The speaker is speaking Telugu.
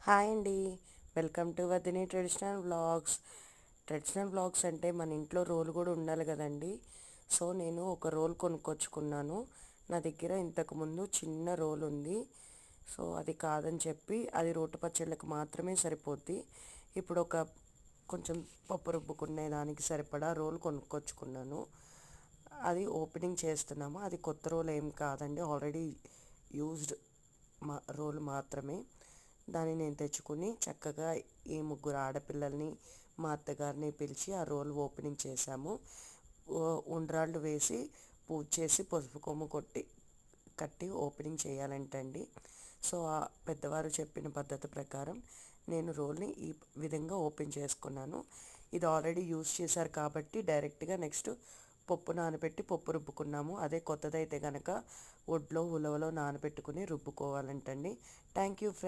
హాయ్ అండి. Welcome to Vadini traditional vlogs. Traditional vlogs అంటే మన ఇంట్లో రోల్ కూడా ఉండాలి కదండి. సో నేను ఒక రోల్ కొనుక్కొచ్చుకున్నాను. నా దగ్గర ఇంతకుముందు చిన్న రోల్ ఉంది. సో అది కాదని చెప్పి అది రోటి పచ్చళ్ళకి మాత్రమే సరిపోద్ది. ఇప్పుడు ఒక కొంచెం పప్పు రుబ్బుకునే దానికి సరిపడా రోల్ కొనుక్కొచ్చుకున్నాను. అది ఓపెనింగ్ చేస్తున్నాము. అది కొత్త రోల్ ఏం కాదండి, ఆల్రెడీ యూజ్డ్ రోల్ మాత్రమే. దాన్ని నేను తెచ్చుకుని చక్కగా ఈ ముగ్గురు ఆడపిల్లల్ని మా అత్తగారిని పిలిచి ఆ రోల్ ఓపెనింగ్ చేశాము. ఉండ్రాళ్ళు వేసి పూజ చేసి పసుపు కొమ్ము కట్టి ఓపెనింగ్ చేయాలంటండి. సో ఆ పెద్దవారు చెప్పిన పద్ధతి ప్రకారం నేను రోల్ని ఈ విధంగా ఓపెన్ చేసుకున్నాను. ఇది ఆల్రెడీ యూజ్ చేశారు కాబట్టి డైరెక్ట్గా నెక్స్ట్ పప్పు నానబెట్టి పప్పు రుబ్బుకున్నాము. అదే కొత్తదైతే కనుక ఒడ్లో ఉలవలో నానబెట్టుకుని రుబ్బుకోవాలంటండి. Thank you friends.